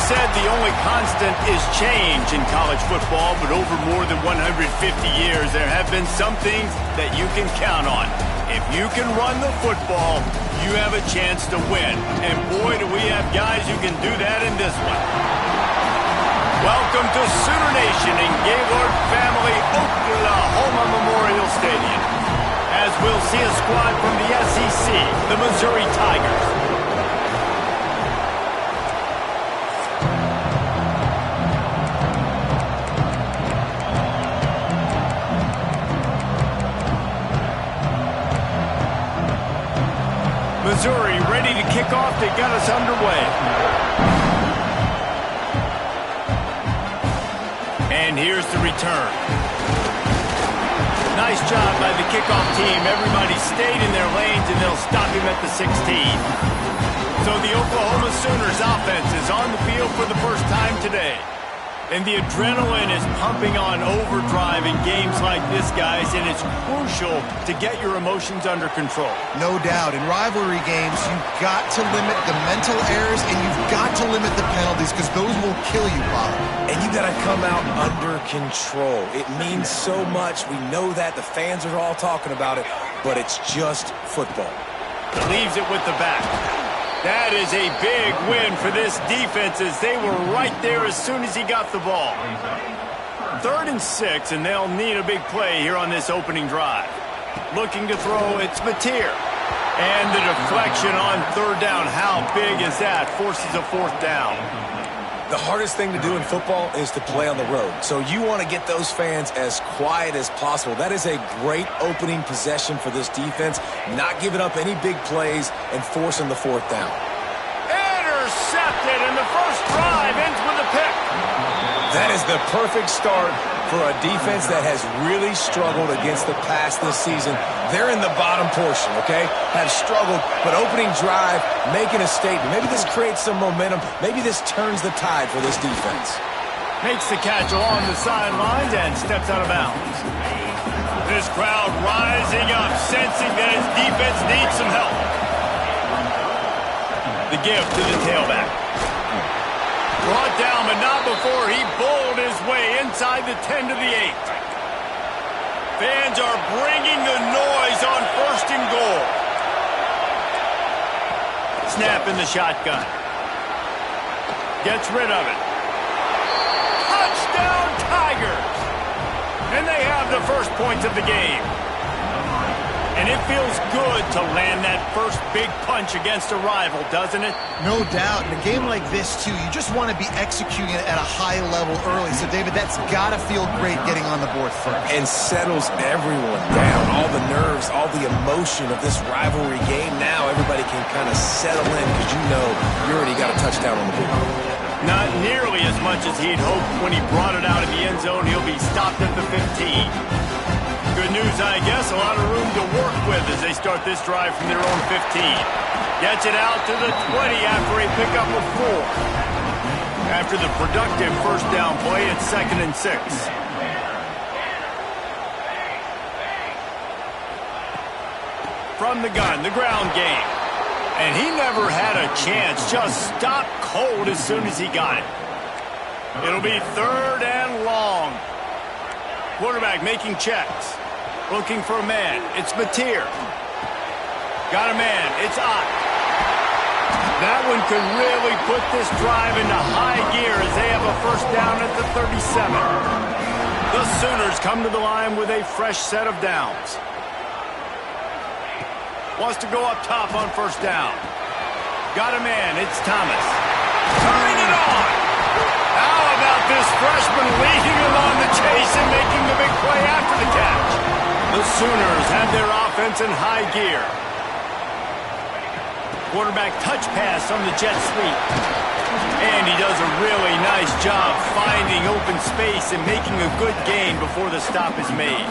said the only constant is change in college football, but over more than 150 years, there have been some things that you can count on. If you can run the football, you have a chance to win. And boy, do we have guys who can do that in this one. Welcome to Sooner Nation in Gaylord Family Oklahoma Memorial Stadium, as we'll see a squad from the SEC, the Missouri Tigers. Missouri ready to kick off. They got us underway. And here's the return. Nice job by the kickoff team. Everybody stayed in their lanes, and they'll stop him at the 16. So the Oklahoma Sooners offense is on the field for the first time today. And the adrenaline is pumping on overdrive in games like this, guys, and it's crucial to get your emotions under control. No doubt. In rivalry games, you've got to limit the mental errors, and you've got to limit the penalties, because those will kill you, Bob. And you got to come out under control. It means so much. We know that. The fans are all talking about it, but it's just football. Leaves it with the back. That is a big win for this defense, as they were right there as soon as he got the ball. 3rd and 6, and they'll need a big play here on this opening drive. Looking to throw, it's Mateer. And the deflection on 3rd down. How big is that? Forces a 4th down. The hardest thing to do in football is to play on the road. So you want to get those fans as quiet as possible. That is a great opening possession for this defense, not giving up any big plays and forcing the 4th down. Intercepted, and the first drive ends with a pick. That is the perfect start for a defense that has really struggled against the pass this season. They're in the bottom portion, okay? Have struggled, but opening drive, making a statement. Maybe this creates some momentum. Maybe this turns the tide for this defense. Makes the catch along the sidelines and steps out of bounds. This crowd rising up, sensing that his defense needs some help. The give to the tailback. Brought down, but not before he bowled his way inside the 10 to the 8. Fans are bringing the noise on 1st and goal. Snap in the shotgun. Gets rid of it. Touchdown, Tigers! And they have the first points of the game. And it feels good to land that first big punch against a rival, doesn't it? No doubt. In a game like this, too, you just want to be executing it at a high level early. So, David, that's got to feel great getting on the board first. And settles everyone down. All the nerves, all the emotion of this rivalry game. Now everybody can kind of settle in because you know you already got a touchdown on the board. Not nearly as much as he'd hoped when he brought it out of the end zone. He'll be stopped at the 15. Good news, I guess. A lot of room to work with as they start this drive from their own 15. Gets it out to the 20 after a pickup of 4. After the productive first down play, it's 2nd and 6. From the gun, the ground game. And he never had a chance. Just stopped cold as soon as he got it. It'll be 3rd and long. Quarterback making checks. Looking for a man. It's Mateer. Got a man. It's Ott. That one could really put this drive into high gear as they have a first down at the 37. The Sooners come to the line with a fresh set of downs. Wants to go up top on first down. Got a man. It's Thomas. Turning it on. How about this freshman leading him on the chase and making the big play after the catch? The Sooners have their offense in high gear. Quarterback touch pass on the jet sweep. And he does a really nice job finding open space and making a good gain before the stop is made.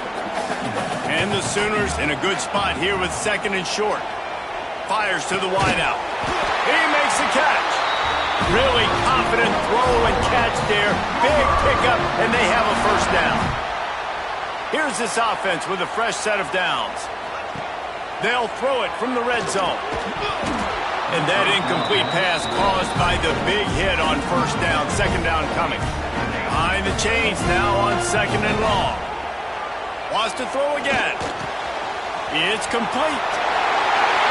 And the Sooners in a good spot here with 2nd and short. Fires to the wideout. He makes the catch. Really confident throw and catch there. Big pickup, and they have a first down. Here's this offense with a fresh set of downs. They'll throw it from the red zone. And that incomplete pass caused by the big hit on first down, second down coming. Behind the chains now on second and long. Wants to throw again. It's complete.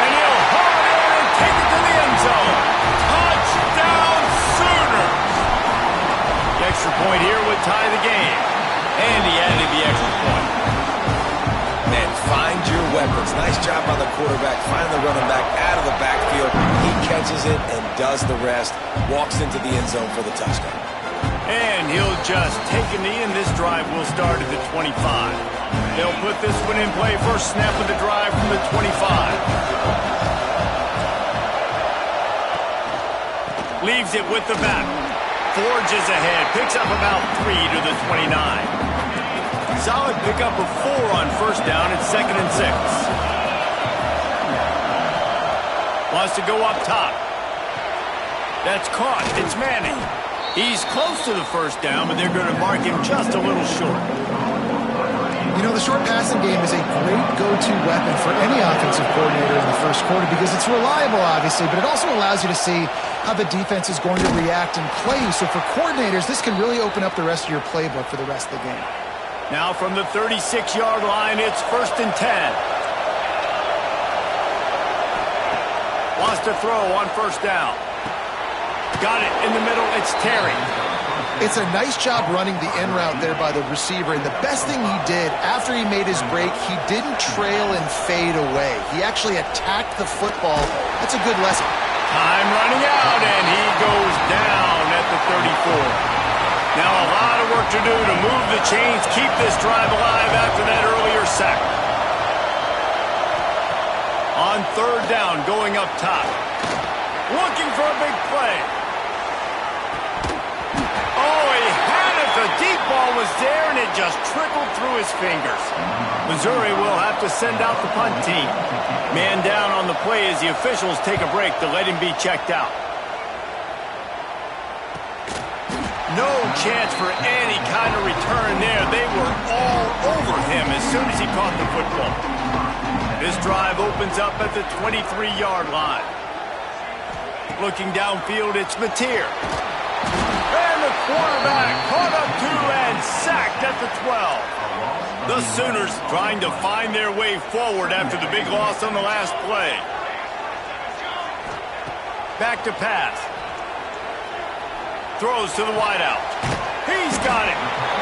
And he'll haul it in and take it to the end zone. Touchdown Sooners! The extra point here would tie the game. And he added the extra point. Man, find your weapons. Nice job by the quarterback. Finding the running back out of the backfield. He catches it and does the rest. Walks into the end zone for the touchdown. And he'll just take a knee, and this drive will start at the 25. They'll put this one in play. First snap of the drive from the 25. Leaves it with the back. Forges ahead. Picks up about 3 to the 29. Solid pickup of 4 on first down at second and 6. Wants to go up top. That's caught. It's Manning. He's close to the first down, but they're going to mark him just a little short. You know, the short passing game is a great go-to weapon for any offensive coordinator in the first quarter because it's reliable, obviously, but it also allows you to see how the defense is going to react and play. So for coordinators, this can really open up the rest of your playbook for the rest of the game. Now from the 36-yard line, it's first and 10. Wants to throw on first down. Got it in the middle. It's Terry. It's a nice job running the in route there by the receiver. And the best thing he did after he made his break, he didn't trail and fade away. He actually attacked the football. That's a good lesson. Time running out, and he goes down at the 34. Now a lot of work to do to move the chains, keep this drive alive after that earlier sack. On third down, going up top. Looking for a big play. Oh, he had it. The deep ball was there, and it just trickled through his fingers. Missouri will have to send out the punt team. Man down on the play as the officials take a break to let him be checked out. No chance for any kind of return there. They were all over him as soon as he caught the football. This drive opens up at the 23-yard line. Looking downfield, it's Mateer. And the quarterback caught up to and sacked at the 12. The Sooners trying to find their way forward after the big loss on the last play. Back to pass. Throws to the wideout. He's got it.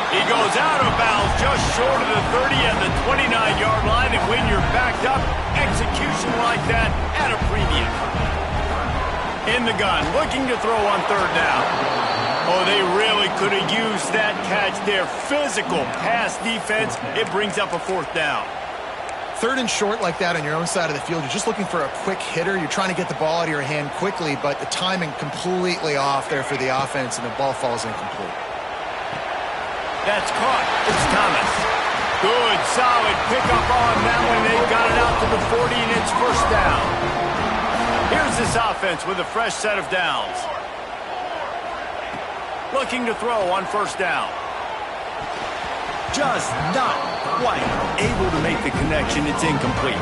He goes out of bounds just short of the 30 at the 29-yard line, and when you're backed up, execution like that at a premium. In the gun, looking to throw on third down. Oh, they really could have used that catch there. Physical pass defense. It brings up a fourth down. Third and short like that on your own side of the field, you're just looking for a quick hitter. You're trying to get the ball out of your hand quickly, but the timing completely off there for the offense, and the ball falls incomplete. That's caught. It's Thomas. Good, solid pickup on that one. They've got it out to the 40, and it's first down. Here's this offense with a fresh set of downs. Looking to throw on first down. Just not quite able to make the connection. It's incomplete.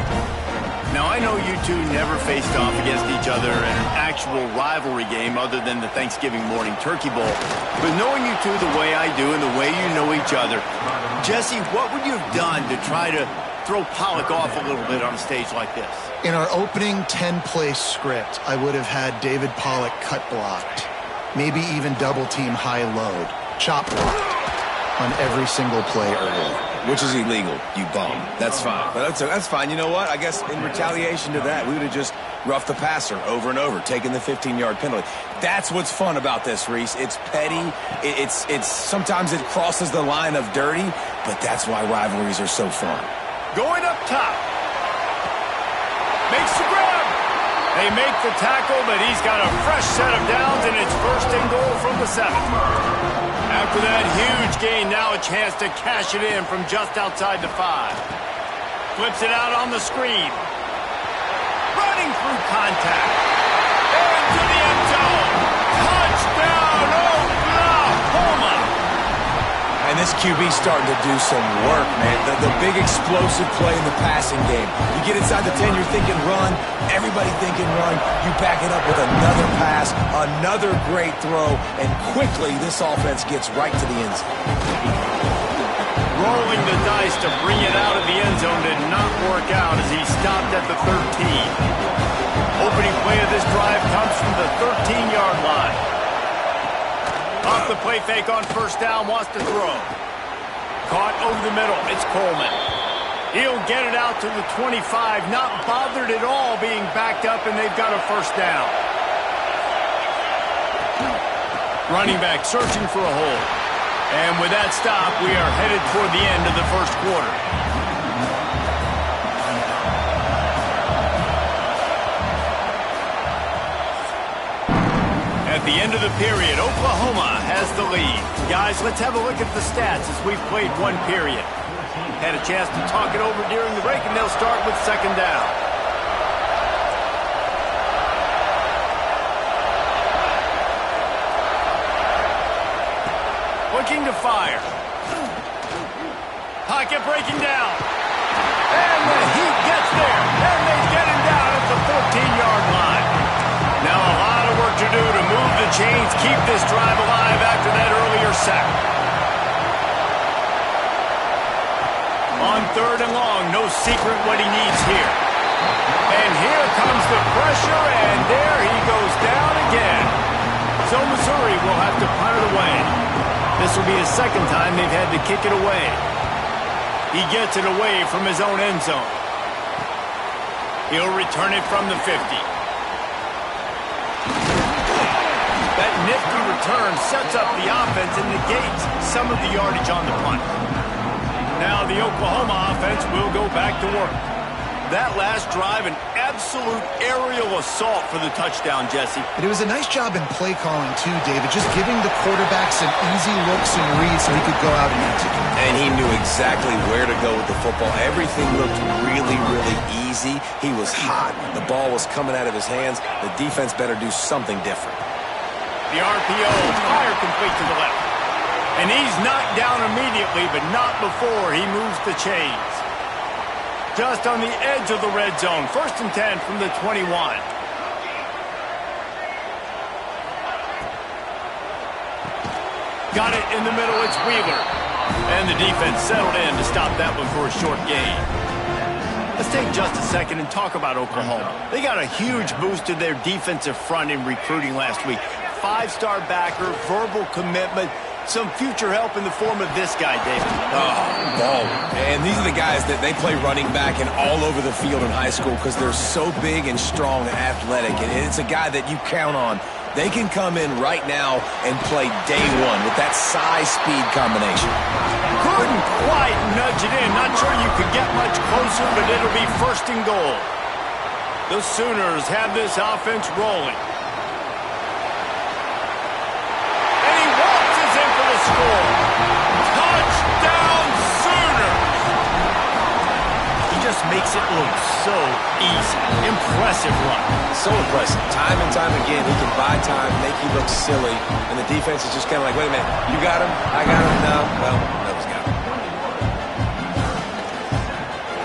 Now, I know you two never faced off against each other in an actual rivalry game other than the Thanksgiving morning turkey bowl. But knowing you two the way I do and the way you know each other, Jesse, what would you have done to try to throw Pollock off a little bit on a stage like this? In our opening 10-play script, I would have had David Pollock cut blocked. Maybe even double-team high load. Chop blocked on every single play early. Which is illegal, you bum. That's fine. But that's fine. You know what? I guess in retaliation to that, we would have just roughed the passer over and over, taking the 15-yard penalty. That's what's fun about this, Reese. It's petty. It's sometimes it crosses the line of dirty, but that's why rivalries are so fun. Going up top. Makes the grab. They make the tackle, but he's got a fresh set of downs, and it's first and goal from the 7. After that huge gain, now a chance to cash it in from just outside the 5. Flips it out on the screen. Running through contact. Into the end zone. Touchdown, Oklahoma! And this This QB starting to do some work, man. The big explosive play in the passing game. You get inside the 10, you're thinking run. Everybody thinking run. You back it up with another pass, another great throw, and quickly this offense gets right to the end zone. Rolling the dice to bring it out of the end zone did not work out as he stopped at the 13. Opening play of this drive comes from the 13-yard line. Off the play fake on first down, wants to throw. Caught over the middle, it's Coleman. He'll get it out to the 25, not bothered at all being backed up, and they've got a first down. Running back searching for a hole. And with that stop, we are headed toward the end of the first quarter. At the end of the period, Oklahoma has the lead. Guys, let's have a look at the stats as we've played one period. Had a chance to talk it over during the break, and they'll start with second down. Looking to fire. Pocket breaking down. And the heat gets there. And they get him down at the 14-yard line. Now a lot of work to do to move the chains, keep this drive alive after that earlier sack. On third and long, no secret what he needs here. And here comes the pressure, and there he goes down again. So Missouri will have to punt it away. This will be the second time they've had to kick it away. He gets it away from his own end zone. He'll return it from the 50. That nifty return sets up the offense and negates some of the yardage on the punt. Now the Oklahoma offense will go back to work. That last drive, an absolute aerial assault for the touchdown, Jesse. But it was a nice job in play calling, too, David, just giving the quarterback some easy looks and reads so he could go out and execute. And he knew exactly where to go with the football. Everything looked really, really easy. He was hot. The ball was coming out of his hands. The defense better do something different. The RPO, fire complete to the left. And he's knocked down immediately, but not before he moves the chains. Just on the edge of the red zone. 1st and 10 from the 21. Got it in the middle, it's Wheeler. And the defense settled in to stop that one for a short gain. Let's take just a second and talk about Oklahoma. They got a huge boost to their defensive front in recruiting last week. 5-star backer, verbal commitment, some future help in the form of this guy, David. Ball. And these are the guys that they play running back and all over the field in high school because they're so big and strong and athletic. And it's a guy that you count on. They can come in right now and play day one with that size-speed combination. Couldn't quite nudge it in. Not sure you could get much closer, but it'll be 1st and goal. The Sooners have this offense rolling. Score. Touchdown Sooners! He just makes it look so easy. Impressive run. So impressive. Time and time again, he can buy time, make you look silly, and the defense is just kind of like, wait a minute, you got him? I got him? No. Well, that was got him.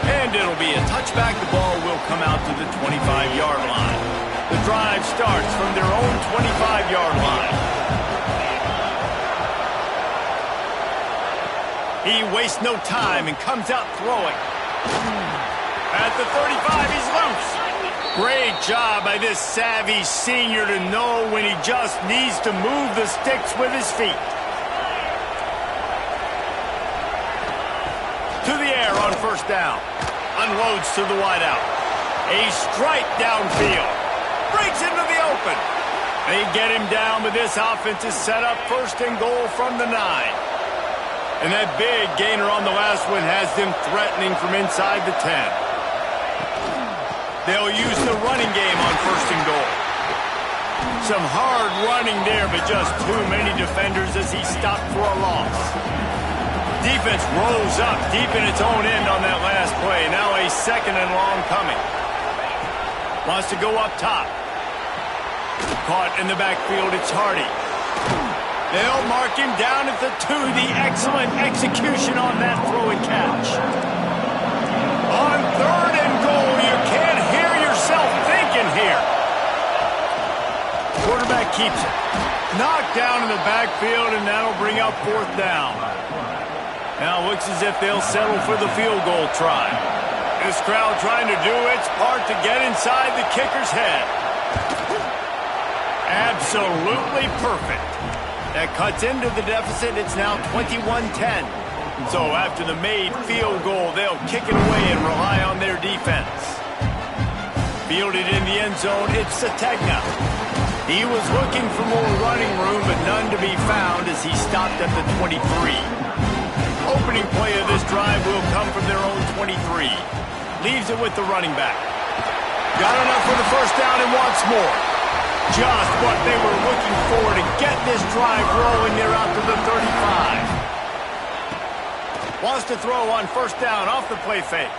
And it'll be a touchback. The ball will come out to the 25-yard line. The drive starts from their own 25-yard line. He wastes no time and comes out throwing. At the 35, he's loose. Great job by this savvy senior to know when he just needs to move the sticks with his feet. To the air on 1st down. Unloads to the wideout. A strike downfield. Breaks into the open. They get him down, but this offense is set up 1st and goal from the 9. And that big gainer on the last one has them threatening from inside the 10. They'll use the running game on 1st and goal. Some hard running there, but just too many defenders as he stopped for a loss. Defense rolls up deep in its own end on that last play. Now a 2nd and long coming. Wants to go up top. Caught in the backfield, it's Hardy. They'll mark him down at the 2. The excellent execution on that throw and catch. On 3rd and goal, you can't hear yourself thinking here. Quarterback keeps it. Knocked down in the backfield, and that'll bring up 4th down. Now it looks as if they'll settle for the field goal try. This crowd trying to do its part to get inside the kicker's head. Absolutely perfect. That cuts into the deficit. It's now 21-10. So after the made field goal, they'll kick it away and rely on their defense. Fielded in the end zone, it's Sategna. He was looking for more running room, but none to be found as he stopped at the 23. Opening play of this drive will come from their own 23. Leaves it with the running back. Got enough for the first down and wants more. Just what they were looking for to get this drive rolling. They're out to the 35. Wants to throw on first down off the play fake.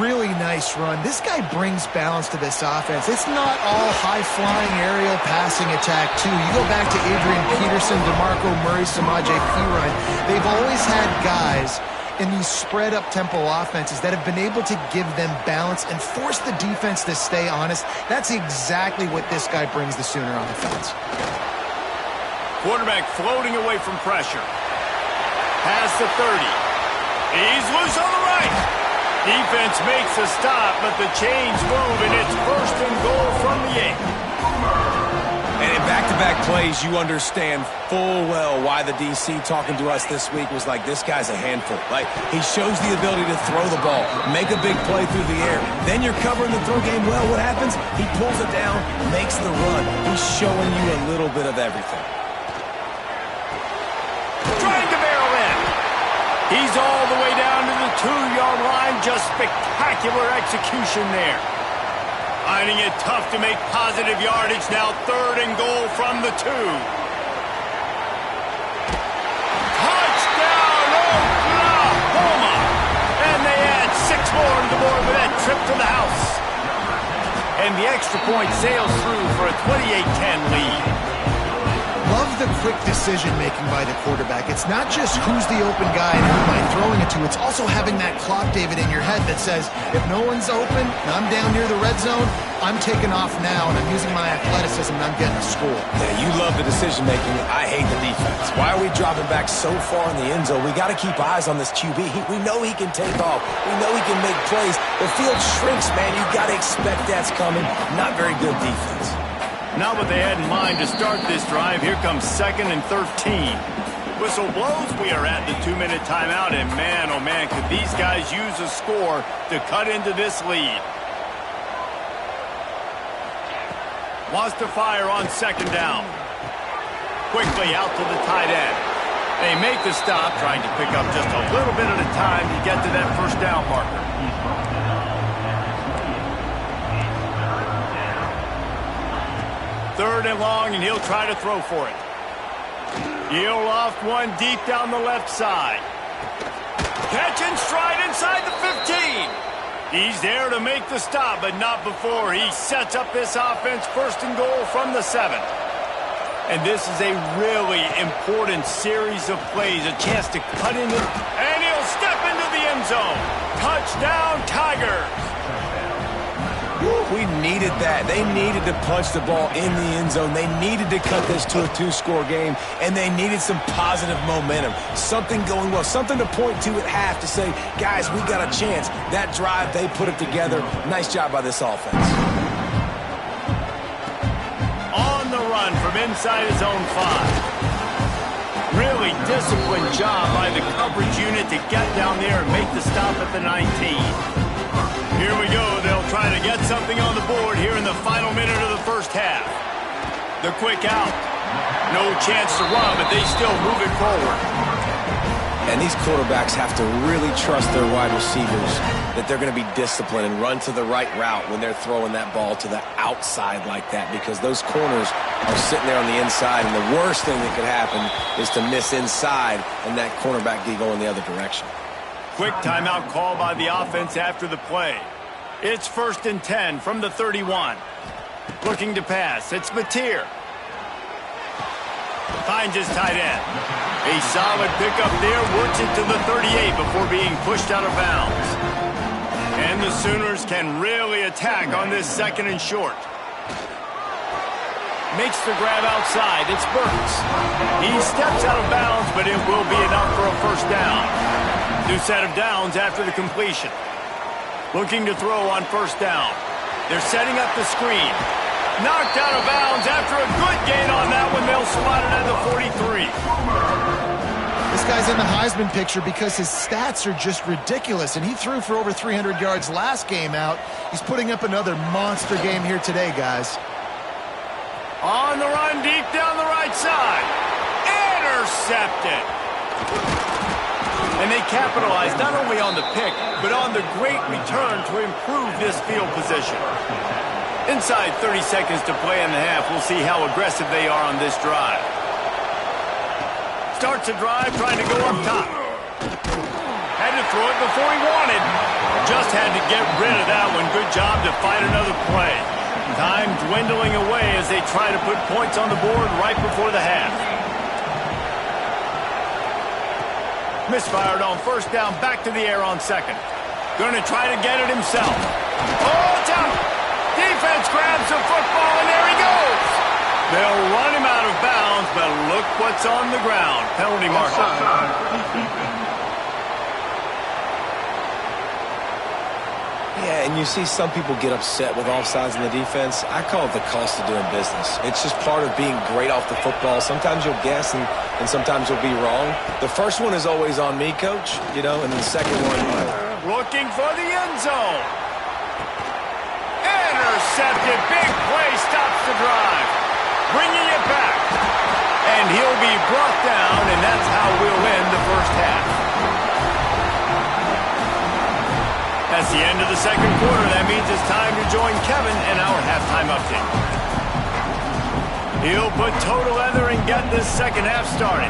Really nice run. This guy brings balance to this offense. It's not all high-flying aerial passing attack, too. You go back to Adrian Peterson, DeMarco Murray, Samaje Perine. They've always had guys in these spread-up tempo offenses that have been able to give them balance and force the defense to stay honest. That's exactly what this guy brings the Sooner offense. Quarterback floating away from pressure. Past the 30. He's loose on the right. Defense makes a stop, but the chains move, and it's 1st and goal from the 8. And in back-to-back plays, you understand full well why the DC talking to us this week was like, this guy's a handful. Like, he shows the ability to throw the ball, make a big play through the air. Then you're covering the throw game well. What happens? He pulls it down, makes the run. He's showing you a little bit of everything. Trying to barrel in. He's all the way down to the 2-yard line. Just spectacular execution there. Finding it tough to make positive yardage. Now 3rd and goal from the 2. Touchdown, Oklahoma! And they add 6 more to the board with that trip to the house. And the extra point sails through for a 28-10 lead. Love the quick decision-making by the quarterback. It's not just who's the open guy and who am I throwing it to. It's also having that clock, David, in your head that says, if no one's open and I'm down near the red zone, I'm taking off now, and I'm using my athleticism, and I'm getting a score. Yeah, you love the decision-making. I hate the defense. Why are we dropping back so far in the end zone? We got to keep eyes on this QB. We know he can take off. We know he can make plays. The field shrinks, man. You got to expect that's coming. Not very good defense. Not what they had in mind to start this drive. Here comes 2nd and 13. Whistle blows. We are at the 2-minute timeout, and man, oh man, could these guys use a score to cut into this lead. Wants to fire on 2nd down. Quickly out to the tight end. They make the stop, trying to pick up just a little bit at a time to get to that first down marker. Third and long, and he'll try to throw for it. He'll loft one deep down the left side. Catch and stride inside the 15. He's there to make the stop, but not before he sets up this offense. 1st and goal from the 7. And this is a really important series of plays. A chance to cut into, and he'll step into the end zone. Touchdown, Tigers. We needed that. They needed to punch the ball in the end zone. They needed to cut this to a 2-score game, and they needed some positive momentum. Something going well, something to point to at half to say, guys, we got a chance. That drive, they put it together. Nice job by this offense. On the run from inside his own 5. Really disciplined job by the coverage unit to get down there and make the stop at the 19. Here we go. They'll try to get something on the board here in the final minute of the first half. The quick out. No chance to run, but they still move it forward. And these quarterbacks have to really trust their wide receivers that they're going to be disciplined and run to the right route when they're throwing that ball to the outside like that, because those corners are sitting there on the inside, and the worst thing that could happen is to miss inside and that cornerback be going the other direction. Quick timeout call by the offense after the play. It's 1st and 10 from the 31. Looking to pass. It's Mateer. Finds his tight end. A solid pickup there, works it to the 38 before being pushed out of bounds. And the Sooners can really attack on this 2nd and short. Makes the grab outside. It's Burks. He steps out of bounds, but it will be enough for a first down. New set of downs after the completion. Looking to throw on first down. They're setting up the screen. Knocked out of bounds after a good gain on that one. They'll slot it at the 43. This guy's in the Heisman picture because his stats are just ridiculous, and he threw for over 300 yards last game out. He's putting up another monster game here today, guys. On the run, deep down the right side. Intercepted. And they capitalized not only on the pick, but on the great return to improve this field position. Inside 30 seconds to play in the half. We'll see how aggressive they are on this drive. Starts a drive trying to go up top. Had to throw it before he wanted. Just had to get rid of that one. Good job to fight another play. Time dwindling away as they try to put points on the board right before the half. Misfired on first down, back to the air on 2nd. Going to try to get it himself. Oh, it's out. Defense grabs the football, and there he goes. They'll run him out of bounds, but look what's on the ground. Penalty marker. Yeah, and you see some people get upset with offsides in the defense. I call it the cost of doing business. It's just part of being great off the football. Sometimes you'll guess, and sometimes you'll be wrong. The first one is always on me, Coach, and then the second one. Looking for the end zone. Intercepted. Big play stops the drive. Bringing it back. And he'll be brought down, and that's how we'll end the first half. That's the end of the second quarter. That means it's time to join Kevin in our halftime update. He'll put total leather and get this second half started.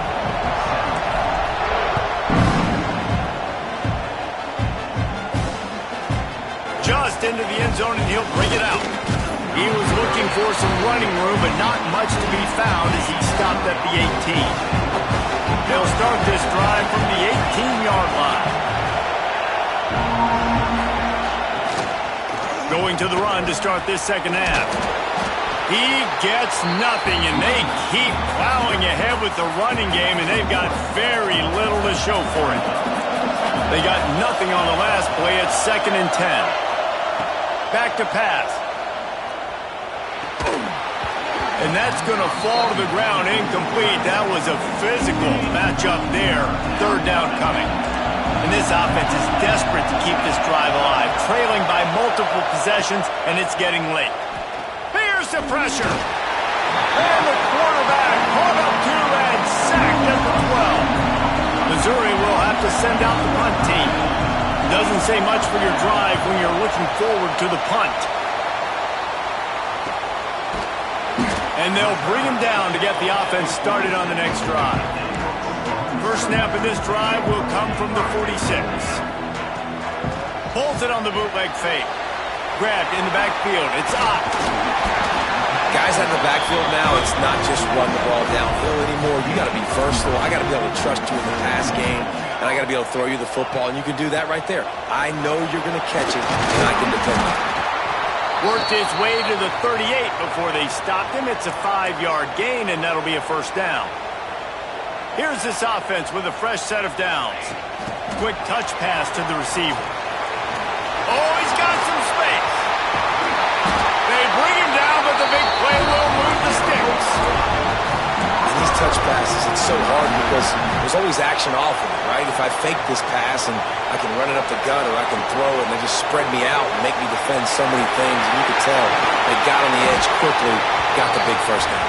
Just into the end zone, and he'll bring it out. He was looking for some running room, but not much to be found as he stopped at the 18. They'll start this drive from the 18-yard line. Going to the run to start this second half. He gets nothing, and they keep plowing ahead with the running game, and they've got very little to show for it. They got nothing on the last play. It's 2nd and 10. Back to pass. And that's going to fall to the ground incomplete. That was a physical matchup there. Third down coming. And this offense is desperate to keep this drive alive, trailing by multiple possessions, and it's getting late. Here's the pressure. And the quarterback caught up to and sacked at the 12. Missouri will have to send out the punt team. Doesn't say much for your drive when you're looking forward to the punt. And they'll bring him down to get the offense started on the next drive. First snap of this drive will come from the 46. Pulls it on the bootleg fake. Grabbed in the backfield. It's up. Guys out in the backfield now, it's not just run the ball downhill anymore. You got to be versatile. I got to be able to trust you in the pass game, and I got to be able to throw you the football, and you can do that right there. I know you're going to catch it, and I can depend on it. Worked his way to the 38 before they stopped him. It's a 5-yard gain, and that'll be a first down. Here's this offense with a fresh set of downs. Quick touch pass to the receiver. Oh, he's got some space. They bring him down, but the big play will move the sticks. And these touch passes, it's so hard because there's always action off of it, right? If I fake this pass and I can run it up the gut or I can throw it and they just spread me out and make me defend so many things, and you can tell they got on the edge quickly, got the big first down.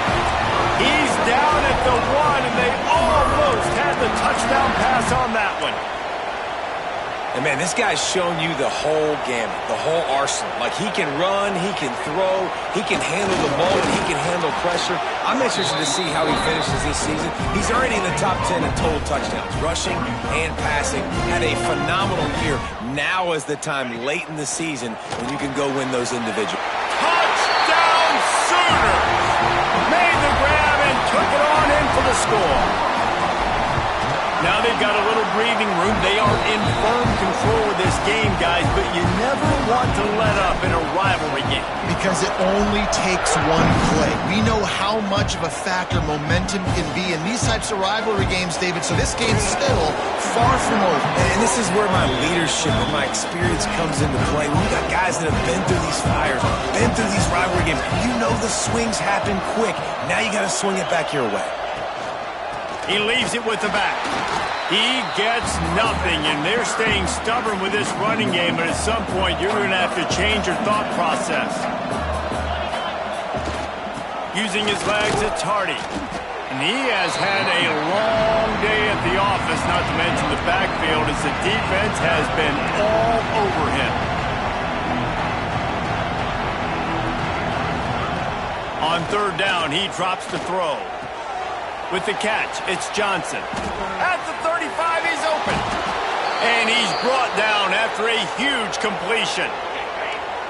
He's down at the 1, and they almost had the touchdown pass on that one. And, man, this guy's shown you the whole gamut, the whole arsenal. Like, he can run, he can throw, he can handle the moment, he can handle pressure. I'm interested to see how he finishes this season. He's already in the top 10 in total touchdowns, rushing and passing. Had a phenomenal year. Now is the time late in the season when you can go win those individuals. Touchdown Sooners! Made the grab and took it on in for the score. Now they've got a little breathing room. They are in firm control of this game, guys, but you never want to let up in a rivalry game. Because it only takes one play. We know how much of a factor momentum can be in these types of rivalry games, David, so this game's still far from over. And this is where my leadership and my experience comes into play. When you got guys that have been through these fires, been through these rivalry games, you know the swings happen quick. Now you got to swing it back your way. He leaves it with the back. He gets nothing, and they're staying stubborn with this running game, but at some point you're going to have to change your thought process. Using his legs, it's Hardy. And he has had a long day at the office, not to mention the backfield, as the defense has been all over him. On third down, he drops to throw. With the catch, it's Johnson. At the 35, he's open. And he's brought down after a huge completion.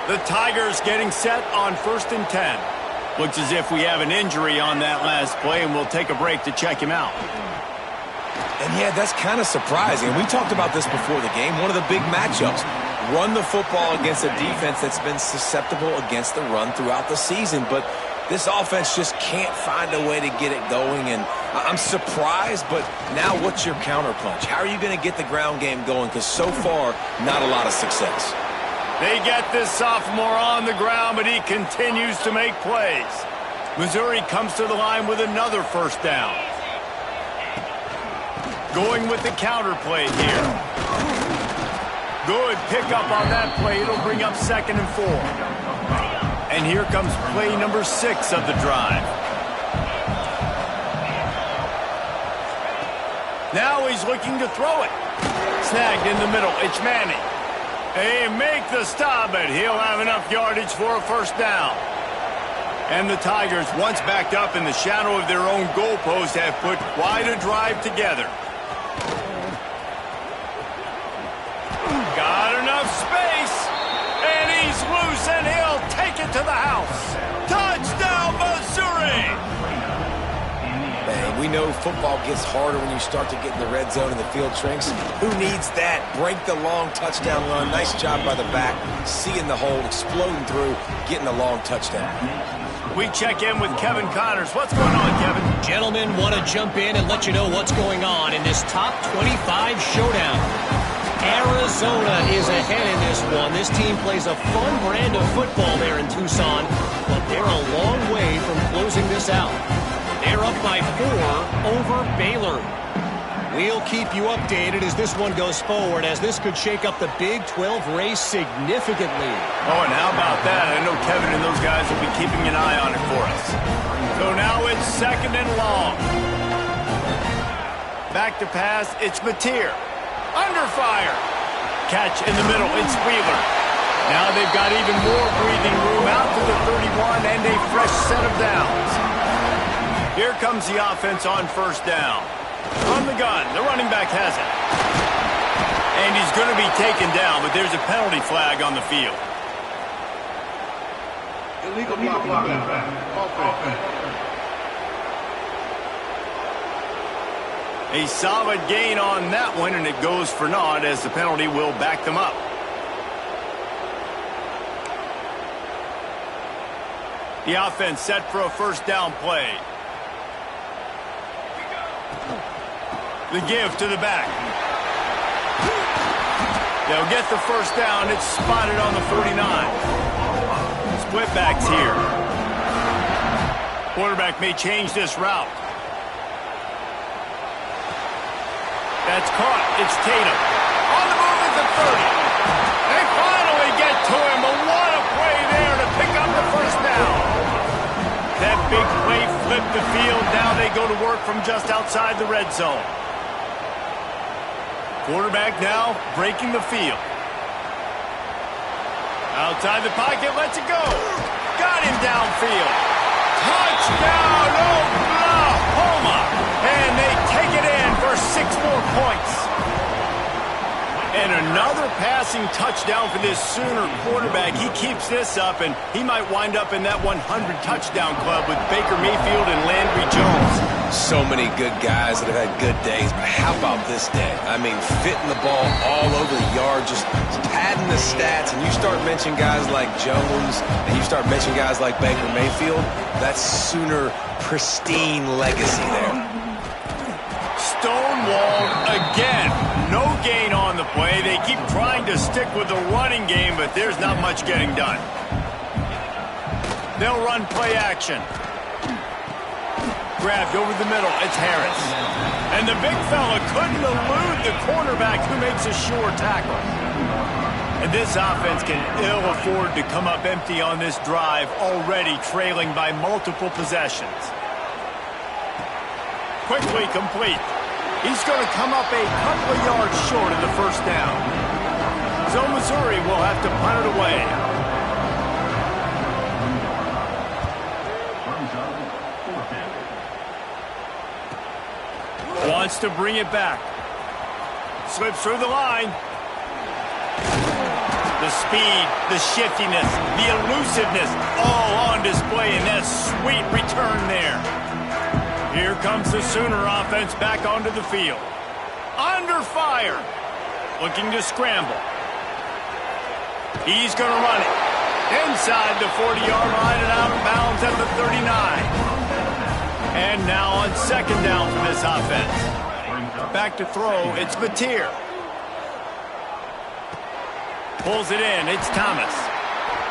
The Tigers getting set on 1st and 10. Looks as if we have an injury on that last play, and we'll take a break to check him out. And yeah, that's kind of surprising. We talked about this before the game. One of the big matchups. Run the football against a defense that's been susceptible against the run throughout the season. But this offense just can't find a way to get it going, and I'm surprised, but now what's your counterpunch? How are you going to get the ground game going? Because so far, not a lot of success. They get this sophomore on the ground, but he continues to make plays. Missouri comes to the line with another first down. Going with the counter play here. Good pickup on that play. It'll bring up 2nd and 4. And here comes play number 6 of the drive. Now he's looking to throw it. Snagged in the middle. It's Manning. They make the stop, but he'll have enough yardage for a first down. And the Tigers, once backed up in the shadow of their own goalpost, have put quite a drive together. Got enough space. And he's loose, and he'll take it to the house. Touchdown, Missouri! Man, we know football gets harder when you start to get in the red zone and the field shrinks. Who needs that? Break the long touchdown run. Nice job by the back. Seeing the hole, exploding through, getting a long touchdown. We check in with Kevin Connors. What's going on, Kevin? Gentlemen, want to jump in and let you know what's going on in this top 25 showdown. Arizona is ahead in this one. This team plays a fun brand of football there in Tucson, but they're a long way from closing this out. They're up by 4 over Baylor. We'll keep you updated as this one goes forward, as this could shake up the Big 12 race significantly. Oh, and how about that? I know Kevin and those guys will be keeping an eye on it for us. So now it's 2nd and long. Back to pass, it's Mateer. Under fire. Catch in the middle, it's Wheeler. Now they've got even more breathing room out to the 31 and a fresh set of downs. Here comes the offense on 1st down. From the gun, the running back has it. And he's going to be taken down, but there's a penalty flag on the field. Illegal blocking. Offense. A solid gain on that one, and it goes for naught as the penalty will back them up. The offense set for a 1st down play. The give to the back. They'll get the 1st down. It's spotted on the 49. Split backs here. Quarterback may change this route. That's caught. It's Tatum. On the move at the 30. They finally get to him, but what a play there to pick up the 1st down. That big play flipped the field. Now they go to work from just outside the red zone. Quarterback now breaking the field. Outside the pocket, lets it go. Got him downfield. Touchdown, Oklahoma. And they take it in for 6 more points. And another passing touchdown for this Sooner quarterback. He keeps this up, and he might wind up in that 100 touchdown club with Baker Mayfield and Landry Jones. So many good guys that have had good days, but how about this day? I mean, fitting the ball all over the yard, just padding the stats, and you start mentioning guys like Jones, and you start mentioning guys like Baker Mayfield, that's Sooner pristine legacy there. Stonewalled again. No gain on the play. They keep trying to stick with the running game, but there's not much getting done. They'll run play action. Grabbed over the middle. It's Harris. And the big fella couldn't elude the cornerback who makes a sure tackle. And this offense can ill afford to come up empty on this drive, already trailing by multiple possessions. Quickly complete. He's going to come up a couple of yards short of the first down. So Missouri will have to punt it away. Wants to bring it back. Slips through the line. The speed, the shiftiness, the elusiveness, all on display in that sweet return there. Here comes the Sooner offense back onto the field. Under fire. Looking to scramble. He's going to run it. Inside the 40-yard line and out of bounds at the 39. And now on second down for this offense. Back to throw, it's Mateer. Pulls it in, it's Thomas.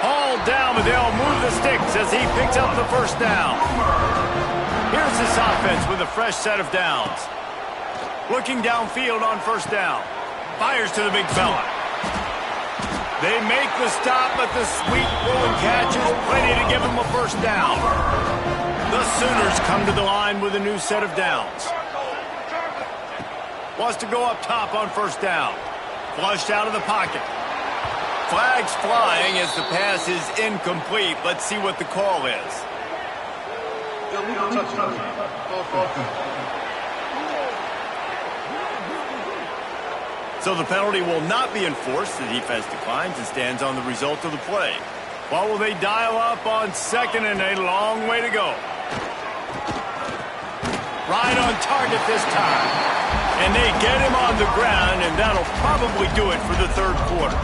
All down, but they'll move the sticks as he picks up the first down. Here's this offense with a fresh set of downs. Looking downfield on first down. Fires to the big fella. They make the stop, but the sweet rolling catch is plenty to give them a first down. The Sooners come to the line with a new set of downs. Wants to go up top on first down. Flushed out of the pocket. Flags flying as the pass is incomplete. Let's see what the call is. So the penalty will not be enforced. The defense declines and stands on the result of the play. What will they dial up on second and a long way to go? Right on target this time. And they get him on the ground, and that'll probably do it for the third quarter.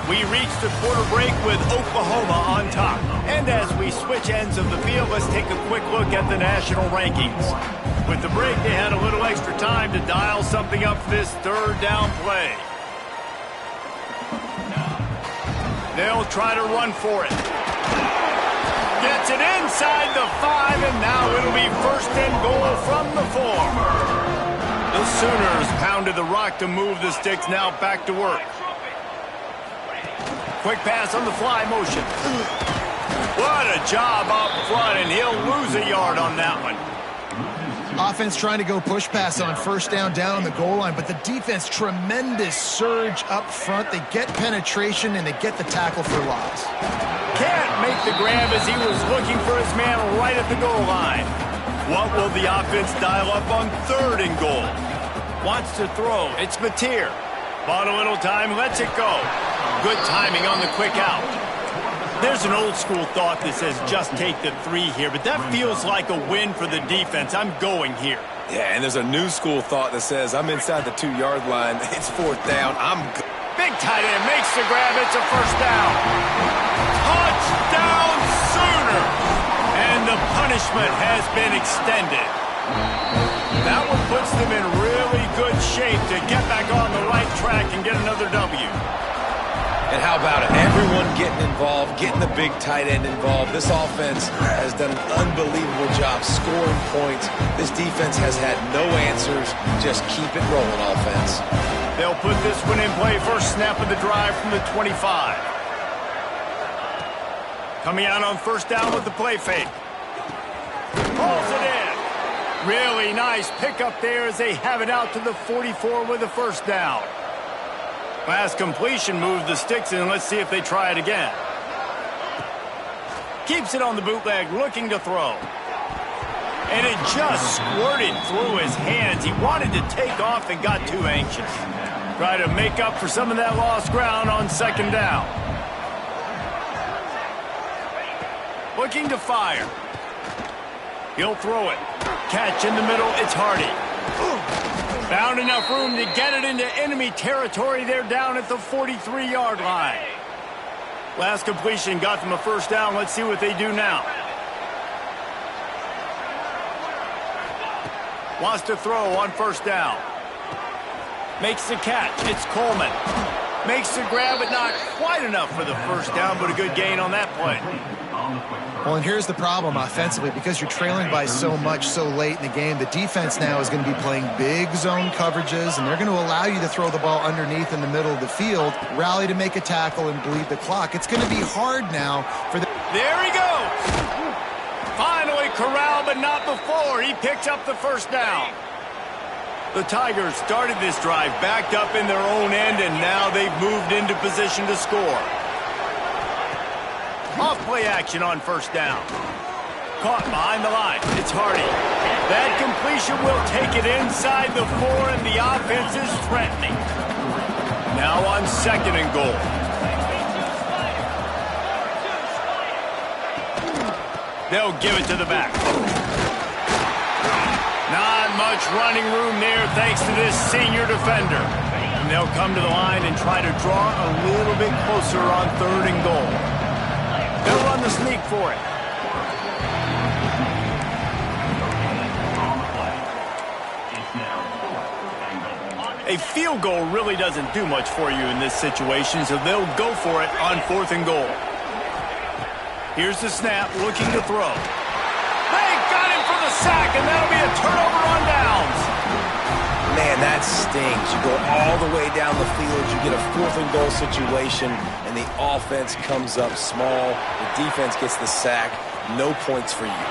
We reach the quarter break with Oklahoma on top. And as we switch ends of the field, let's take a quick look at the national rankings. With the break, they had a little extra time to dial something up for this third down play. They'll try to run for it. Gets it inside the 5, and now it'll be first and goal from the 4. The Sooners pounded the rock to move the sticks, now back to work. Quick pass on the fly motion. What a job up front, and he'll lose a yard on that one. Offense trying to go push pass on first down on the goal line, but the defense, tremendous surge up front. They get penetration, and they get the tackle for loss. Can't make the grab as he was looking for his man right at the goal line. What will the offense dial up on third and goal? Wants to throw. It's Mateer. Bought a little time, lets it go. Good timing on the quick out. There's an old school thought that says just take the 3 here, but that feels like a win for the defense. I'm going here. Yeah, and there's a new school thought that says I'm inside the 2-yard line. It's fourth down. I'm good. Big tight end makes the grab. It's a first down. Touchdown Sooner. And the punishment has been extended. That one puts them in really good shape to get back on the right track and get another W. And how about it? Everyone getting involved, getting the big tight end involved. This offense has done an unbelievable job scoring points. This defense has had no answers. Just keep it rolling, offense. They'll put this one in play. First snap of the drive from the 25. Coming out on first down with the play fake. Pulls it in. Really nice pickup there as they have it out to the 44 with the first down. Last completion moved the sticks in. Let's see if they try it again. Keeps it on the bootleg, looking to throw. And it just squirted through his hands. He wanted to take off and got too anxious. Try to make up for some of that lost ground on second down. looking to fire. He'll throw it. Catch in the middle, it's Hardy. Found enough room to get it into enemy territory. They're down at the 43-yard line. Last completion got them a first down. Let's see what they do now. Wants to throw on first down. Makes the catch. It's Coleman. Makes the grab, but not quite enough for the first down, but a good gain on that play. Well, and here's the problem offensively. Because you're trailing by so much so late in the game, the defense now is going to be playing big zone coverages, and they're going to allow you to throw the ball underneath in the middle of the field, rally to make a tackle, and bleed the clock. It's going to be hard now for the... There he goes! Finally corralled, but not before. He picks up the first down. The Tigers started this drive backed up in their own end, and now they've moved into position to score. Off-play action on first down. Caught behind the line. It's Hardy. That completion will take it inside the 4, and the offense is threatening. Now on second and goal. They'll give it to the back. Not much running room there thanks to this senior defender. And they'll come to the line and try to draw a little bit closer on third and goal. They'll run the sneak for it. A field goal really doesn't do much for you in this situation, so they'll go for it on fourth and goal. Here's the snap, looking to throw. They got him for the sack, and that'll be a turnover on downs. Man, that stings. You go all the way down the field, you get a fourth and goal situation, and the offense comes up small. The defense gets the sack. No points for you.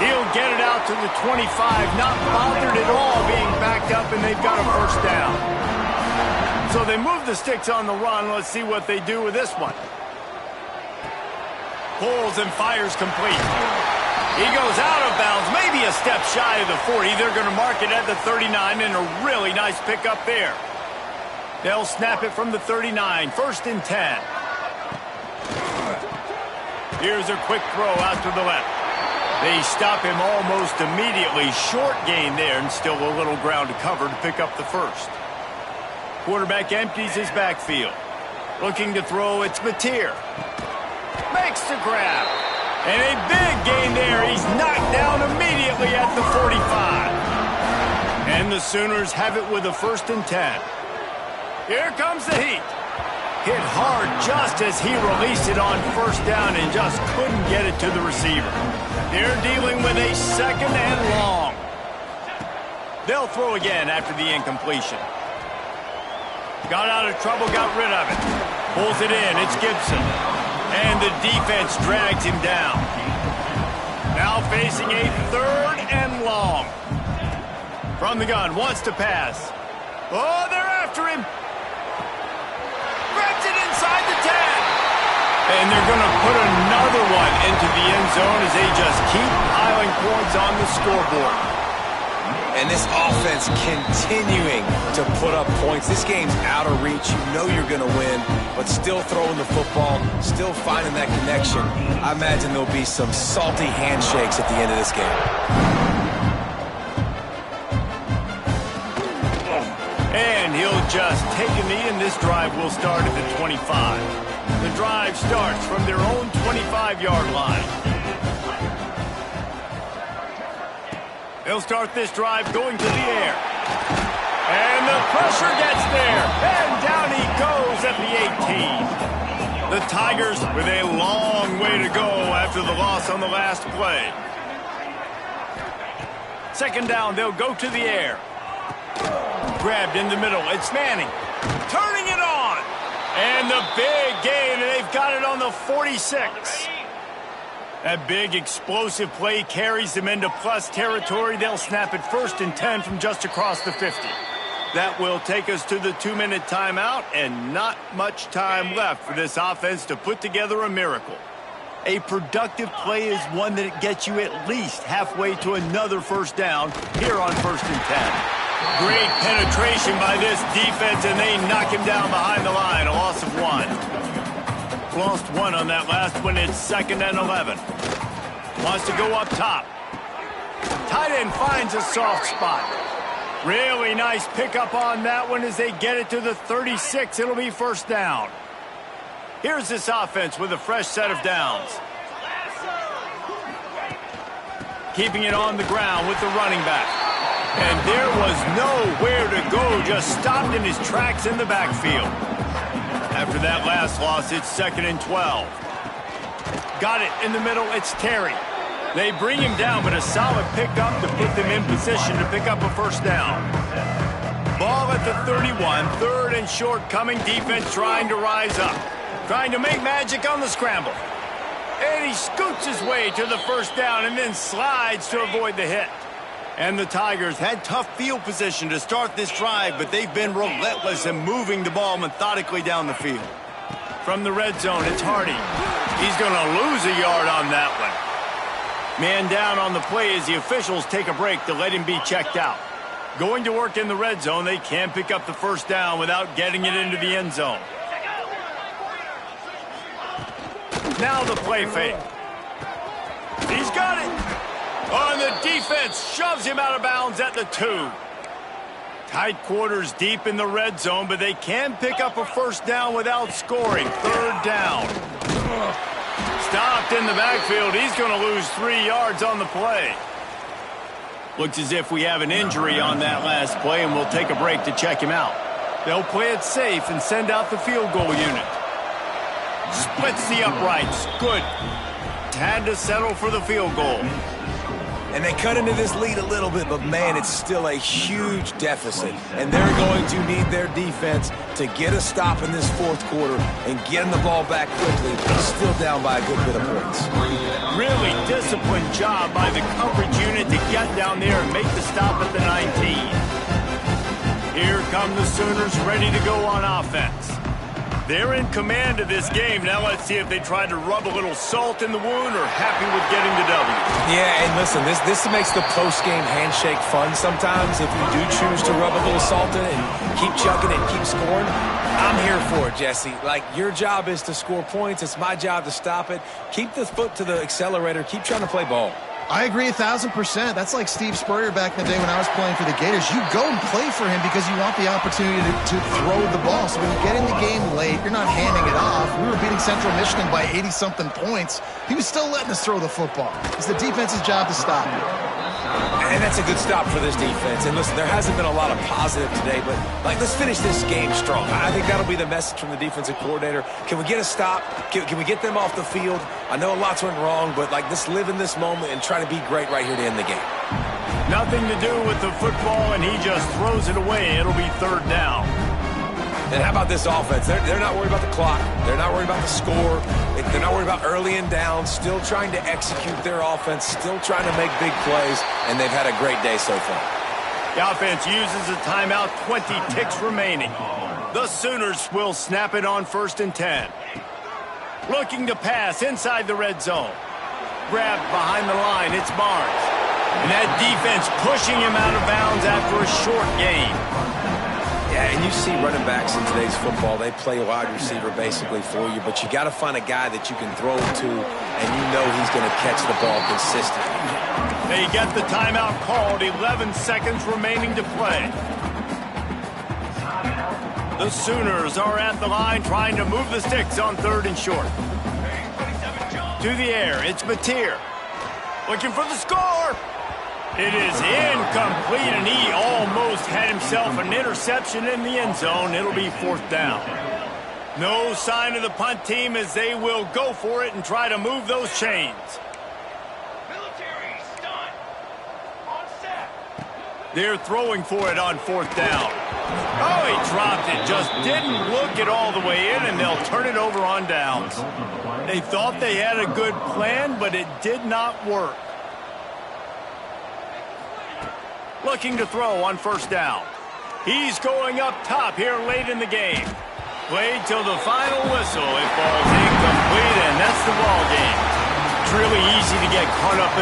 He'll get it out to the 25, not bothered at all being backed up, and they've got a first down. So they move the sticks on the run. Let's see what they do with this one. Pulls and fires complete. He goes out of bounds, maybe a step shy of the 40. They're going to mark it at the 39, and a really nice pickup there. They'll snap it from the 39, first and 10. Here's a quick throw out to the left. They stop him almost immediately. Short gain there, and still a little ground to cover to pick up the first. Quarterback empties his backfield. Looking to throw, it's Mateer. Makes the grab. And a big gain there. He's knocked down immediately at the 45. And the Sooners have it with a first and 10. Here comes the heat. Hit hard just as he released it on first down and just couldn't get it to the receiver. They're dealing with a second and long. They'll throw again after the incompletion. Got out of trouble, got rid of it. Pulls it in, it's Gibson. And the defense drags him down. Now facing a third and long. From the gun, wants to pass. Oh, they're after him. Grabs it inside the 10. And they're going to put another one into the end zone as they just keep piling points on the scoreboard. And this offense continuing to put up points. This game's out of reach. You know you're going to win, but still throwing the football, still finding that connection. I imagine there'll be some salty handshakes at the end of this game. And he'll just take a knee, and this drive will start at the 25. The drive starts from their own 25-yard line. They'll start this drive going to the air. And the pressure gets there. And down he goes at the 18. The Tigers with a long way to go after the loss on the last play. Second down, they'll go to the air. Grabbed in the middle. It's Manning. Turning it on. And the big gain, and they've got it on the 46. That big explosive play carries them into plus territory. They'll snap it first and 10 from just across the 50. That will take us to the 2-minute timeout, and not much time left for this offense to put together a miracle. A productive play is one that gets you at least halfway to another first down here on first and 10. Great penetration by this defense, and they knock him down behind the line, a loss of 1. Lost one on that last one. It's 2nd and 11. Wants to go up top. Tight end finds a soft spot. Really nice pickup on that one as they get it to the 36. It'll be 1st down. Here's this offense with a fresh set of downs. Keeping it on the ground with the running back. And there was nowhere to go, just stopped in his tracks in the backfield. After that last loss, it's 2nd and 12. Got it in the middle, it's Terry. They bring him down, but a solid pickup to put them in position to pick up a 1st down. Ball at the 31, 3rd and short coming. Defense trying to rise up. Trying to make magic on the scramble. And he scoots his way to the 1st down and then slides to avoid the hit. And the Tigers had tough field position to start this drive, but they've been relentless in moving the ball methodically down the field. From the red zone, it's Hardy. He's going to lose a yard on that one. Man down on the play as the officials take a break to let him be checked out. Going to work in the red zone, they can't pick up the 1st down without getting it into the end zone. Now the play fake. He's got it. On the defense, shoves him out of bounds at the 2. Tight quarters deep in the red zone, but they can pick up a 1st down without scoring. 3rd down. Stopped in the backfield. He's going to lose 3 yards on the play. Looks as if we have an injury on that last play, and we'll take a break to check him out. They'll play it safe and send out the field goal unit. Splits the uprights. Good. Had to settle for the field goal. And they cut into this lead a little bit, but, man, it's still a huge deficit. And they're going to need their defense to get a stop in this 4th quarter and get them the ball back quickly. Still down by a good bit of points. Really disciplined job by the coverage unit to get down there and make the stop at the 19. Here come the Sooners ready to go on offense. They're in command of this game. Now let's see if they try to rub a little salt in the wound or happy with getting the W. Yeah, and listen, this makes the post-game handshake fun sometimes. If you do choose to rub a little salt in it and keep chucking and keep scoring, I'm here for it, Jesse. Like, your job is to score points. It's my job to stop it. Keep the foot to the accelerator. Keep trying to play ball. I agree 1,000%. That's like Steve Spurrier back in the day when I was playing for the Gators. You go and play for him because you want the opportunity to throw the ball. So when you get in the game late, you're not handing it off. We were beating Central Michigan by 80-something points. He was still letting us throw the football. It's the defense's job to stop it. And that's a good stop for this defense. And listen, there hasn't been a lot of positive today, but let's finish this game strong. I think that'll be the message from the defensive coordinator. Can we get a stop? Can we get them off the field? I know lots went wrong, but let's live in this moment and try to be great right here to end the game. Nothing to do with the football, and he just throws it away. It'll be 3rd down. And how about this offense? They're not worried about the clock. They're not worried about the score. They're not worried about early and down. Still trying to execute their offense. Still trying to make big plays. And they've had a great day so far. The offense uses a timeout. 20 ticks remaining. The Sooners will snap it on 1st and 10. Looking to pass inside the red zone. Grabbed behind the line. It's Barnes. And that defense pushing him out of bounds after a short gain. Yeah, and you see running backs in today's football, they play wide receiver basically for you, but you got to find a guy that you can throw to, and you know he's going to catch the ball consistently. They get the timeout called, 11 seconds remaining to play. The Sooners are at the line trying to move the sticks on 3rd and short. To the air, it's Mateer. Looking for the score. It is incomplete, and he almost had himself an interception in the end zone. It'll be 4th down. No sign of the punt team as they will go for it and try to move those chains. They're throwing for it on 4th down. Oh, he dropped it. Just didn't look it all the way in, and they'll turn it over on downs. They thought they had a good plan, but it did not work. Looking to throw on 1st down. He's going up top here late in the game. Played till the final whistle. It falls incomplete, and that's the ball game. It's really easy to get caught up in